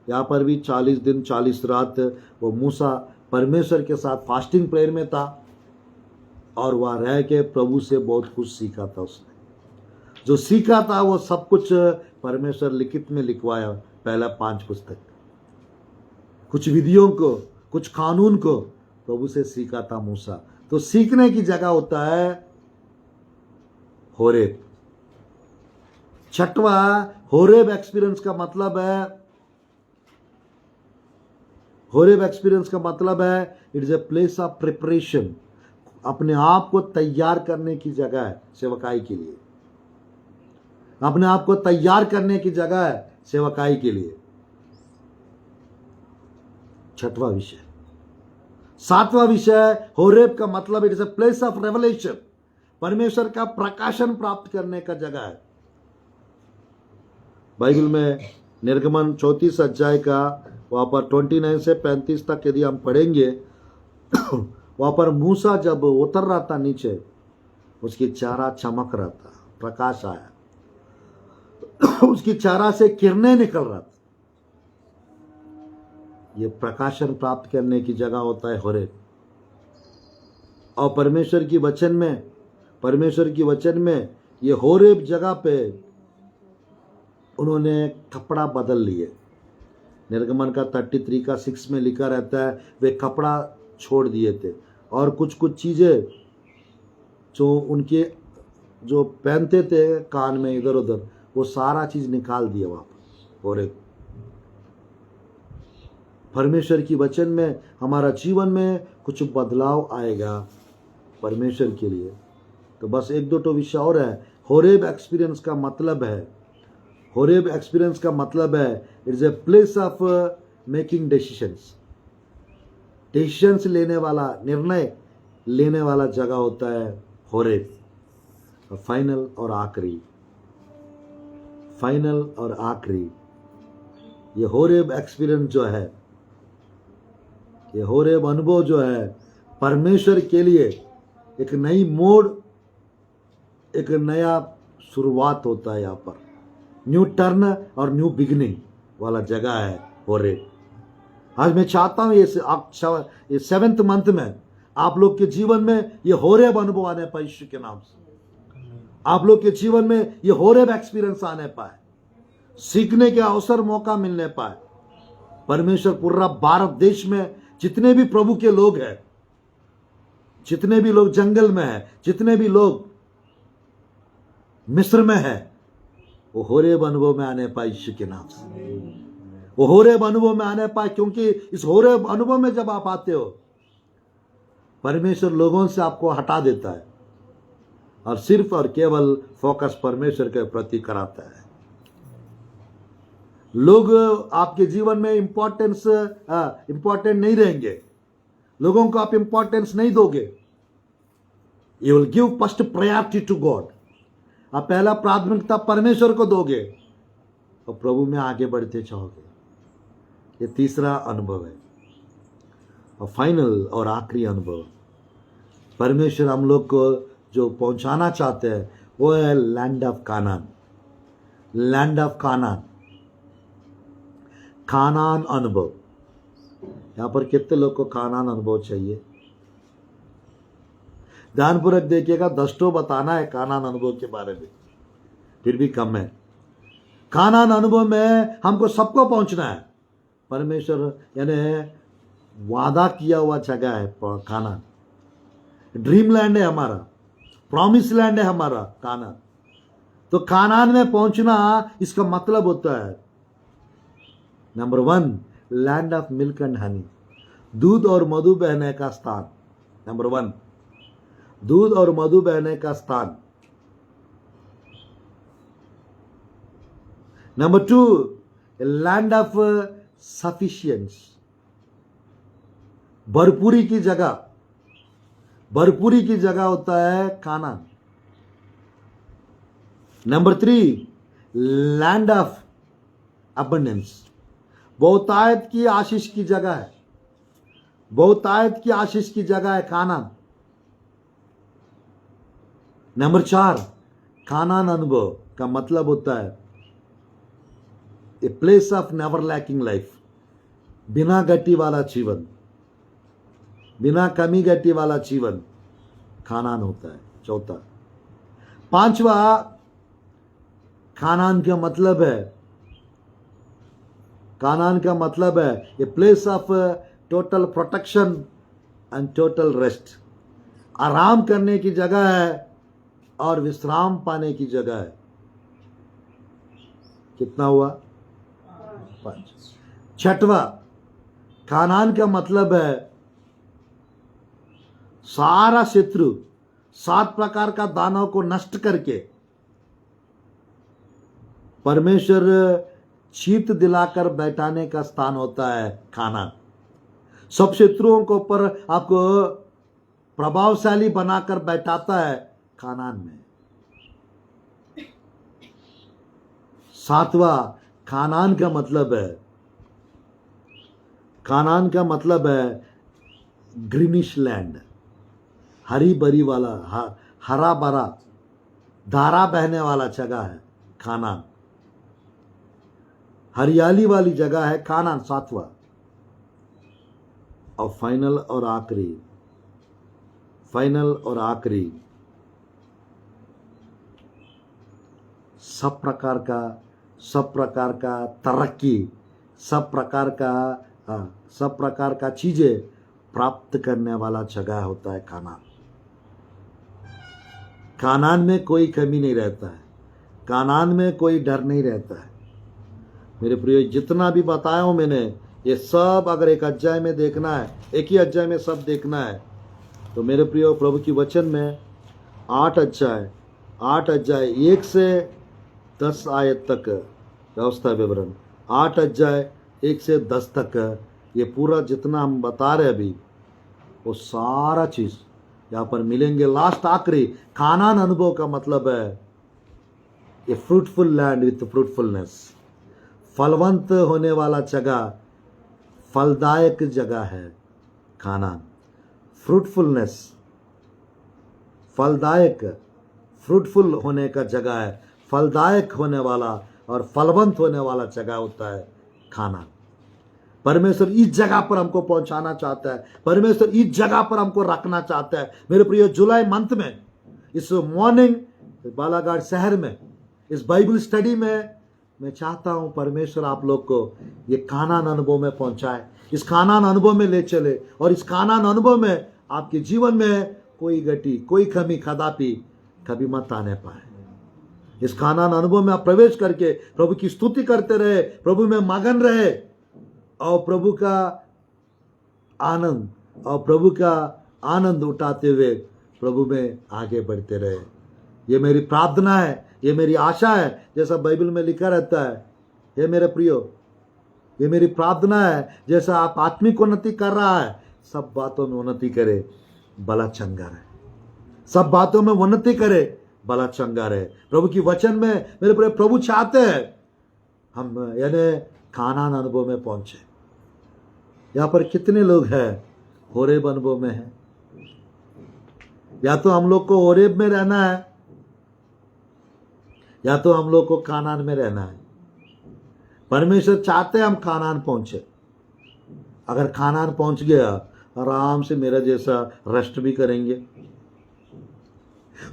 यहाँ पर भी 40 दिन 40 रात वो मूसा परमेश्वर के साथ फास्टिंग प्रेयर में था और वहाँ रह के प्रभु से बहुत कुछ सीखा था। उसने जो सीखा था वो सब कुछ परमेश्वर लिखित में लिखवाया, पहला 5 पुस्तक। कुछ विधियों को, कुछ कानून को प्रभु से सीखा था मूसा। तो सीखने की जगह होता है होरेब। 6वां होरेब एक्सपीरियंस का मतलब है, होरेब एक्सपीरियंस का मतलब है it is a place of preparation, अपने आप को तैयार करने की जगह है सेवकाई के लिए, अपने आप को तैयार करने की जगह है सेवकाई के लिए। 6वां विषय। 7वां विषय होरेब का मतलब it is a place of revelation, परमेश्वर का प्रकाशन प्राप्त करने का जगह है। बाइबल में निर्गमन 34 अध्याय का वहां पर 29 से 35 तक यदि हम पढ़ेंगे, वहां पर मूसा जब उतर रहा था नीचे, उसकी चेहरा चमक रहा था, प्रकाश आया, उसकी चेहरा से किरणें निकल रहा था। ये प्रकाशन प्राप्त करने की जगह होता है होरेब। और परमेश्वर की वचन में ये होरेब जगह पे उन्होंने कपड़ा बदल लिए। निर्गमन का 33 का 6 में लिखा रहता है वे कपड़ा छोड़ दिए थे और कुछ चीज़ें जो उनके जो पहनते थे कान में इधर उधर वो सारा चीज़ निकाल दिया वापस। और एक परमेश्वर की वचन में हमारा जीवन में कुछ बदलाव आएगा परमेश्वर के लिए। तो बस एक दो विषय और है। होरेब एक्सपीरियंस का मतलब है it's a place of making decisions लेने वाला, निर्णय लेने वाला जगह होता है होरेब। फाइनल और आखिरी ये होरेब एक्सपीरियंस जो है, ये होरेब अनुभव जो है परमेश्वर के लिए एक नई मोड़, एक नया शुरुआत होता है। यहाँ पर न्यू टर्न और न्यू बिगिनिंग वाला जगह है होरेब। आज मैं चाहता हूँ ये 7th मंथ में आप लोग के जीवन में ये होरेब अनुभव आने पाए। यीशु के नाम से आप लोग के जीवन में ये होरेब एक्सपीरियंस आने पाए, सीखने के अवसर मौका मिलने पाए। परमेश्वर पूरा भारत देश में जितने भी प्रभु के लोग हैं, जितने भी लोग जंगल में हैं, जितने भी लोग मिस्र में हैं, वो होरेब अनुभव में आने पाए। यीशु के नाम से वो होरेब अनुभव में आने पाए, क्योंकि इस होरेब अनुभव में जब आप आते हो परमेश्वर लोगों से आपको हटा देता है और सिर्फ और केवल फोकस परमेश्वर के प्रति कराता है। लोग आपके जीवन में इंपॉर्टेंट नहीं रहेंगे, लोगों को आप इंपॉर्टेंस नहीं दोगे। You will give first priority to God. आप पहला प्राथमिकता परमेश्वर को दोगे और प्रभु में आगे बढ़ते जाओगे। ये तीसरा अनुभव है। और फाइनल और आखिरी अनुभव परमेश्वर हम लोग को जो पहुंचाना चाहते हैं वो है लैंड ऑफ कानान। कानान अनुभव। यहां पर कितने लोग को कानान अनुभव चाहिए? ध्यानपूर्वक देखिएगा, 10 बताना है कानान अनुभव के बारे में, फिर भी कम है। कानान अनुभव में हमको सबको पहुंचना है। परमेश्वर यानी वादा किया हुआ जगह है कानान। ड्रीम लैंड है हमारा, प्रॉमिस लैंड है हमारा कानान। तो कानान में पहुंचना इसका मतलब होता है number 1 land of milk and honey, दूध और मधु बहने का स्थान। नंबर 1 दूध और मधु बहने का स्थान। नंबर 2 लैंड ऑफ सफिशियंस, भरपूरी की जगह होता है कानान। नंबर 3 लैंड ऑफ अबंडेंस, बहुतायत की आशीष की जगह है कानान। नंबर 4 कानान अनुभव का मतलब होता है a place of never lacking life, बिना गति वाला जीवन, बिना कमी गति वाला जीवन कानान होता है। चौथा। 5वां कानान का मतलब है a place of total protection and total rest, आराम करने की जगह है और विश्राम पाने की जगह है। कितना हुआ? 5। 6वां कानान का मतलब है सारा शत्रु 7 प्रकार का दानव को नष्ट करके परमेश्वर शीत दिलाकर बैठाने का स्थान होता है कानान। सब शत्रुओं को ऊपर आपको प्रभावशाली बनाकर बैठाता है कानान में। 7वां कानान का मतलब है ग्रीनिश लैंड, हरी भरी वाला, हरा भरा, धारा बहने वाला जगह है कानान, हरियाली वाली जगह है कानान। 7वां और फाइनल और आखिरी सब प्रकार का तरक्की, सब प्रकार का चीजें प्राप्त करने वाला जगह होता है कानान। कानान में कोई कमी नहीं रहता है, कानान में कोई डर नहीं रहता है। मेरे प्रिय, जितना भी बताया हूं मैंने, ये सब अगर एक अध्याय में देखना है, एक ही अध्याय में सब देखना है, तो मेरे प्रिय प्रभु की वचन में 8 अध्याय 1 से 10 आयत तक व्यवस्था विवरण, 8 अध्याय 1 से 10 तक, ये पूरा जितना हम बता रहे अभी, वो सारा चीज यहाँ पर मिलेंगे। लास्ट आखिरी कानान अनुभव का मतलब है ये फ्रूटफुल लैंड विथ फ्रूटफुलनेस, फलवंत होने वाला जगह, फलदायक जगह है कानान। फ्रूटफुलनेस, फलदायक, फ्रूटफुल होने का जगह है, फलदायक होने वाला और फलवंत होने वाला जगह होता है कानान। परमेश्वर इस जगह पर हमको पहुंचाना चाहता है, परमेश्वर इस जगह पर हमको रखना चाहता है। मेरे प्रिय, जुलाई मंथ में, इस मॉर्निंग बालाघाट शहर में, इस बाइबल स्टडी में, मैं चाहता हूं परमेश्वर आप लोग को ये कानान अनुभव में पहुंचाए, इस कानान अनुभव में ले चले, और इस कानान अनुभव में आपके जीवन में कोई गति, कोई कमी कदापि कभी मत आने पाए। इस कानान अनुभव में आप प्रवेश करके प्रभु की स्तुति करते रहे, प्रभु में मगन रहे, और प्रभु का आनंद उठाते हुए प्रभु में आगे बढ़ते रहे। ये मेरी प्रार्थना है, ये मेरी आशा है, जैसा बाइबल में लिखा रहता है। हे मेरे प्रियो, ये मेरी प्रार्थना है, जैसा आप आत्मिक उन्नति कर रहा है, सब बातों में उन्नति करे, भला चंगा रहे। सब बातों में उन्नति करे, भला चंगा रहे। प्रभु की वचन में मेरे प्रिय, प्रभु चाहते हैं हम यानी कानान अनुभव में पहुंचे। यहां पर कितने लोग हैं होरेब अनुभव में हैं? या तो हम लोग को होरेब में रहना है, या तो हम लोग को कानान में रहना है। परमेश्वर चाहते हैं हम कानान पहुंचे। अगर कानान पहुंच गया, आराम से मेरा जैसा रेस्ट भी करेंगे,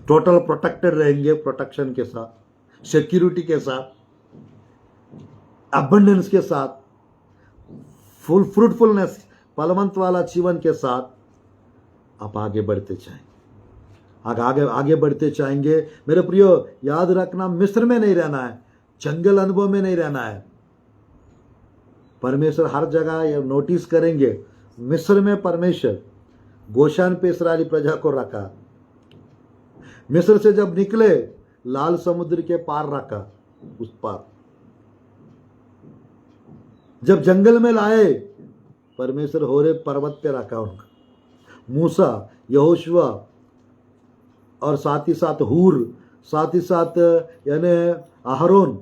टोटल प्रोटेक्टेड रहेंगे, प्रोटेक्शन के साथ, सिक्योरिटी के साथ, अबंडेंस के साथ, फुल फ्रूटफुलनेस, फलवंत वाला जीवन के साथ आप आगे बढ़ते जाएंगे। आगे बढ़ते चाहेंगे। मेरे प्रियो, याद रखना, मिस्र में नहीं रहना है, जंगल अनुभव में नहीं रहना है। परमेश्वर हर जगह ये नोटिस करेंगे। मिस्र में परमेश्वर गोशान पे इस्राएली प्रजा को रखा, मिस्र से जब निकले लाल समुद्र के पार रखा, उस पार जब जंगल में लाए, परमेश्वर होरेब पर्वत पे रखा उनका। मूसा, यहोशुआ और साथ ही साथ हूर, साथ ही साथ यानी अहरोन,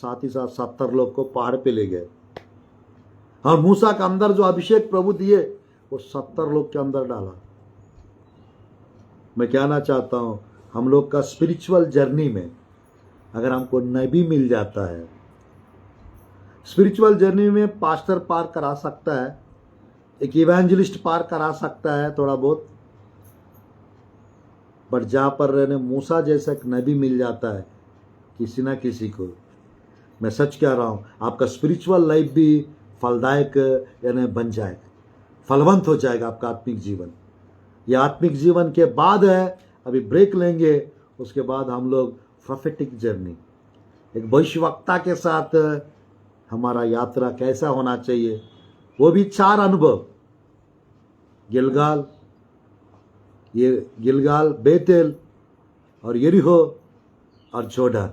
साथ ही साथ 70 लोग को पहाड़ पे ले गए। और मूसा के अंदर जो अभिषेक प्रभु दिए, वो 70 लोग के अंदर डाला। मैं कहना चाहता हूं, हम लोग का स्पिरिचुअल जर्नी में अगर हमको नबी मिल जाता है, स्पिरिचुअल जर्नी में पास्टर पार करा सकता है, एक इवेंजलिस्ट पार करा सकता है थोड़ा बहुत, बट जहां पर रहने मूसा जैसा एक नबी मिल जाता है किसी ना किसी को, मैं सच कह रहा हूं, आपका स्पिरिचुअल लाइफ भी फलदायक यानी बन जाएगा, फलवंत हो जाएगा आपका आत्मिक जीवन। यह आत्मिक जीवन के बाद है, अभी ब्रेक लेंगे, उसके बाद हम लोग प्रोफेटिक जर्नी, एक भविष्यवक्ता के साथ हमारा यात्रा कैसा होना चाहिए, वो भी 4 अनुभव, गिलगाल, बेतेल और यरीहो और जोर्डन,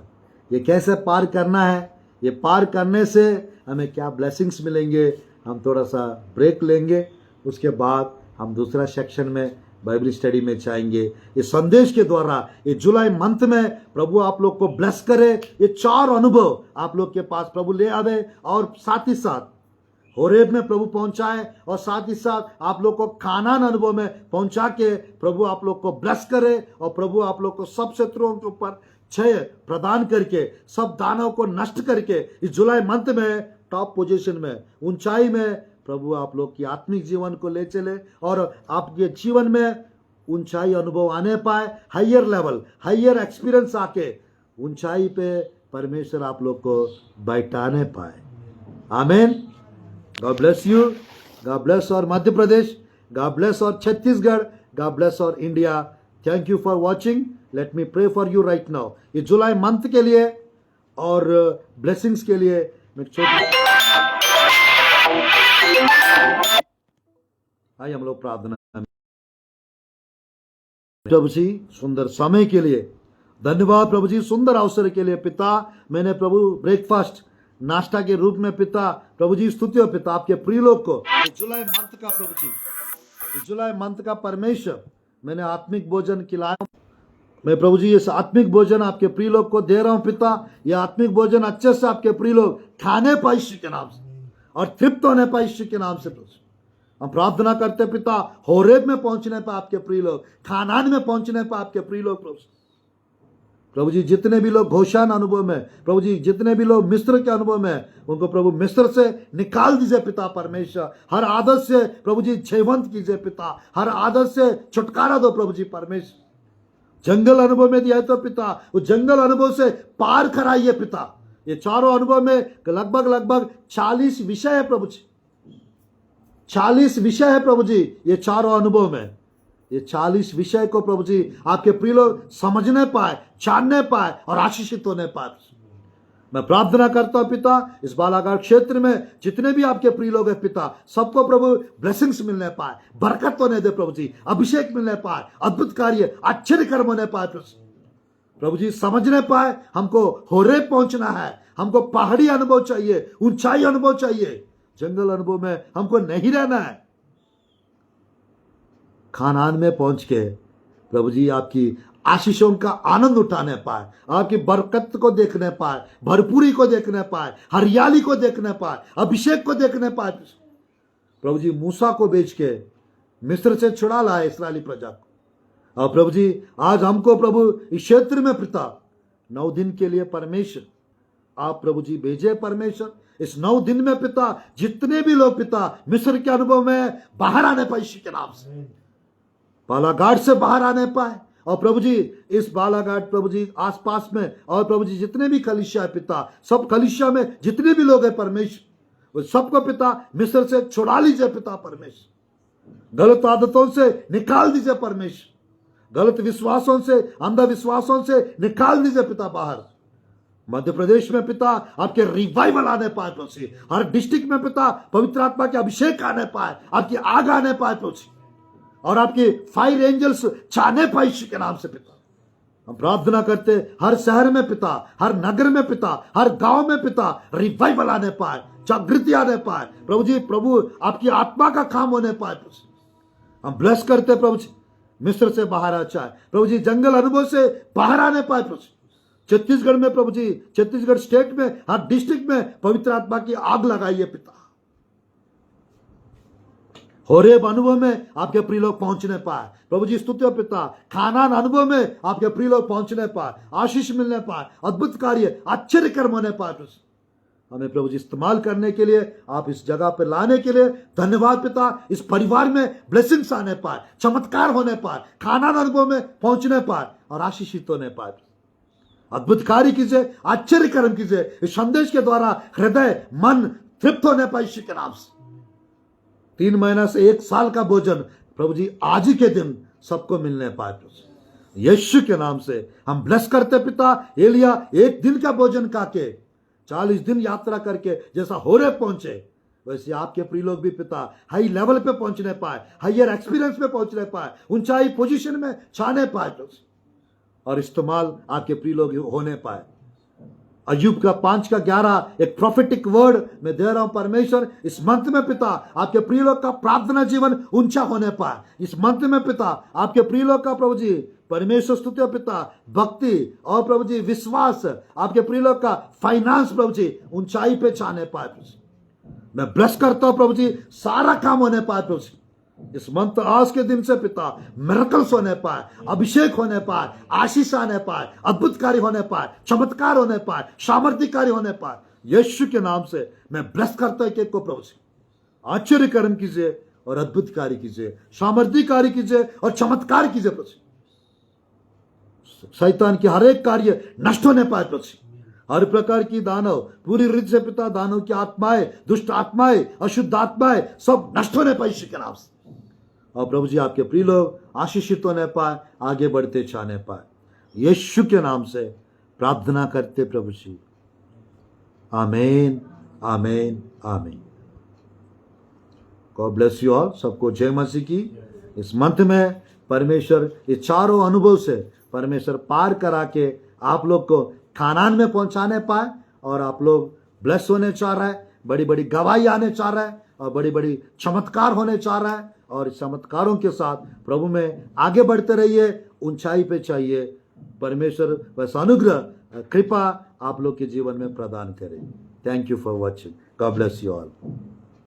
ये कैसे पार करना है, ये पार करने से हमें क्या ब्लेसिंग्स मिलेंगे, हम थोड़ा सा ब्रेक लेंगे, उसके बाद हम दूसरा सेक्शन में बाइबल स्टडी में जाएंगे। इस संदेश के द्वारा ये जुलाई मंथ में प्रभु आप लोग को ब्लेस करे, ये 4 अनुभव आप लोग के पास प्रभु ले आवे, और साथ ही साथ होरेब में प्रभु पहुंचाए, और साथ ही साथ आप लोग को कानान अनुभव में पहुंचा के प्रभु आप लोग को ब्लेस करे, और प्रभु आप लोग को सब शत्रुओं के ऊपर जय प्रदान करके, सब दानव को नष्ट करके, इस जुलाई मंथ में टॉप पोजीशन में, ऊंचाई में प्रभु आप लोग की आत्मिक जीवन को ले चले और आपके जीवन में ऊंचाई अनुभव आने पाए, हायर लेवल, हायर एक्सपीरियंस आके ऊंचाई पे परमेश्वर आप लोग को बैठाने पाए। आमीन। God bless you, God bless और मध्य प्रदेश, गॉड ब्लेस और छत्तीसगढ़, गॉड ब्लेस और India. Thank you for watching. Let me pray for you right now. ये जुलाई मंथ के लिए और ब्लेसिंग्स के लिए मैं छोटी आइए हम लोग प्रार्थना। प्रभु जी सुंदर समय के लिए धन्यवाद, प्रभु जी सुंदर अवसर के लिए पिता। मैंने प्रभु ब्रेकफास्ट नाश्ता के रूप में पिता प्रभु जी स्तुति हो पिता आपके प्रिय लोग को जुलाई मंथ का प्रभु जी, जुलाई मंथ का परमेश्वर मैंने आत्मिक भोजन खिलाया। मैं प्रभु जी इस आत्मिक भोजन आपके प्रिय लोग को दे रहा हूं पिता। यह आत्मिक भोजन अच्छे से आपके प्रिय लोग खाने पाए यीशु के नाम से और तृप्त होने पाए यीशु के नाम से। प्रभु हम प्रार्थना करते पिता, होरेब में पहुंचने पर आपके प्रिय लोग, खानान में पहुंचने पर आपके प्रिय लोग प्रभु जी जितने भी लोग घोषान अनुभव में, प्रभु जी जितने भी लोग मिस्र के अनुभव में, उनको प्रभु मिस्र से निकाल दीजिए पिता परमेश्वर। हर आदत से प्रभु जी जयवंत कीजिए पिता, हर आदत से छुटकारा दो प्रभु जी परमेश्वर। जंगल अनुभव में दिया है तो पिता वो जंगल अनुभव से पार कराइए पिता। ये चारों अनुभव में लगभग 40 विषय है प्रभु जी, 40 विषय है प्रभु जी ये चारों अनुभव में। ये 40 विषय को प्रभु जी आपके प्रिय लोग समझने पाए, जानने पाए और आशीषित होने पाए। मैं प्रार्थना करता हूं पिता इस बालाघाट क्षेत्र में जितने भी आपके प्रिय लोग हैं पिता, सबको प्रभु ब्लेसिंग्स मिलने पाए, बरकत होने दे प्रभु जी, अभिषेक मिलने पाए, अद्भुत कार्य आश्चर्य कर्म होने पाए प्रभु जी, समझने पाए हमको होरेब पहुंचना है, हमको पहाड़ी अनुभव चाहिए, ऊंचाई अनुभव चाहिए, जंगल अनुभव में हमको नहीं रहना है। खानान में पहुंच के प्रभु जी आपकी आशीषों का आनंद उठाने पाए, आपकी बरकत को देखने पाए, भरपूरी को देखने पाए, हरियाली को देखने पाए, अभिषेक को देखने पाए। प्रभु जी मूसा को बेच के मिस्र से छुड़ा लाए इस्राएली प्रजा को, और प्रभु जी आज हमको प्रभु इस क्षेत्र में पिता 9 दिन के लिए परमेश्वर आप प्रभु जी भेजे परमेश्वर। इस 9 दिन में पिता जितने भी लोग पिता मिस्र के अनुभव में बाहर आने पाए यीशु के नाम से, बालाघाट से बाहर आने पाए, और प्रभु जी इस बालाघाट प्रभु जी आसपास में और प्रभु जी जितने भी कलीसिया है पिता, सब कलीसिया में जितने भी लोग हैं परमेश्वर, वो सबको पिता मिस्र से छुड़ा लीजिए पिता परमेश्वर। गलत आदतों से निकाल दीजिए परमेश्वर, गलत विश्वासों से, अंधविश्वासों से निकाल दीजिए पिता बाहर। मध्य प्रदेश में पिता आपके रिवाइवल आने पाए प्रभु जी, हर डिस्ट्रिक्ट में पिता पवित्र आत्मा के अभिषेक आने पाए, आपकी आग आने पाए प्रभु जी, और आपके फायर एंजल्स छाने पाए यीशु के नाम से पिता। हम प्रार्थना करते हर शहर में पिता, हर नगर में पिता, हर गांव में पिता रिवाइवल आने पाए, जागृति आने पाए प्रभु जी, प्रभु आपकी आत्मा का काम होने पाए प्रभु जी। हम ब्लेस करते प्रभु जी मिस्र से बाहर आ जाए प्रभु जी, जंगल अनुभव से बाहर आने पाए प्रभु जी। छत्तीसगढ़ में प्रभु जी, छत्तीसगढ़ स्टेट में हर डिस्ट्रिक्ट में पवित्र आत्मा की आग लगाइए पिता। होरेब अनुभव में आपके प्रिय लोग पहुंचने पाए प्रभु जी, स्तुति हो पिता। खानान अनुभव में आपके प्रिय लोग पहुंचने पाए, आशीष मिलने पाए, अद्भुत कार्य आश्चर्य कर्म होने पाए। हमें प्रभु जी इस्तेमाल करने के लिए, आप इस जगह पर लाने के लिए धन्यवाद पिता। इस परिवार में ब्लेसिंग्स आने पाए, चमत्कार होने पाए, खानान अनुभव में पहुंचने पाए और आशीषित होने पाए। अद्भुत कार्य कीजिए, आश्चर्य कर्म कीजिए। इस संदेश के द्वारा हृदय मन तृप्त होने पाए यीशु के नाम से। 3 महीना से 1 साल का भोजन प्रभु जी आज ही के दिन सबको मिलने पाए यीशु के नाम से। हम ब्लेस करते पिता। एलिया 1 दिन का भोजन खाके 40 दिन यात्रा करके जैसा होरेब पहुंचे, वैसे आपके प्रिय लोग भी पिता हाई लेवल पे पहुंचने पाए, हायर एक्सपीरियंस पे पहुंचने पाए, ऊंचाई पोजीशन में छाने पाए और इस्तेमाल आपके प्रिय लोग होने पाए। अय्यूब का 5:11 एक प्रोफेटिक वर्ड मैं दे रहा हूं परमेश्वर। इस मंथ में पिता आपके प्रिय लोग का प्रार्थना जीवन ऊंचा होने पाए। इस मंथ में पिता आपके प्रिय लोग का प्रभु जी परमेश्वर स्तुति पिता भक्ति और प्रभु जी विश्वास, आपके प्रिय लोग का फाइनेंस प्रभु जी ऊंचाई पे छाने पाए। मैं ब्लेस करता हूं प्रभु जी, सारा काम होने पाए प्रभु जी। इस मंथ आज के दिन से पिता मिरेकल्स होने पाए, अभिषेक होने पाए, आशीष आने पाए, अद्भुत कार्य होने पाए, चमत्कार होने पाए, सामर्थ्य कार्य होने पाए। यीशु के नाम से मैं ब्लेस करता हूं एक को प्रभु जी। आश्चर्य कर्म कीजिए और अद्भुत कार्य कीजिए, सामर्थ्य कार्य कीजिए और चमत्कार कीजिए प्रभु जी। शैतान की हर एक कार्य नष्ट होने पाए प्रभु जी। हर प्रकार की दानव, पूरी रीत से पिता दानव की आत्माएं, दुष्ट आत्माएं, अशुद्ध आत्माएं सब नष्ट होने पाए यीशु के नाम से। और प्रभु जी आपके प्रिय लोग आशीषित होने पाए, आगे बढ़ते जाने पाए, यीशु के नाम से प्रार्थना करते प्रभु जी। आमीन, आमीन, आमीन। God bless you all. सबको जय मसीह की। इस मंथ में परमेश्वर इस चारों अनुभव से परमेश्वर पार करा के आप लोग को खानान में पहुंचाने पाए, और आप लोग ब्लेस होने चाह रहा है, बड़ी बड़ी गवाही आने चाह रहा है, और बड़ी बड़ी चमत्कार होने चाह रहा है। और इस चमत्कारों के साथ प्रभु में आगे बढ़ते रहिए, ऊंचाई पे चाहिए। परमेश्वर बस अनुग्रह कृपा आप लोग के जीवन में प्रदान करे। Thank you for watching. God bless you all.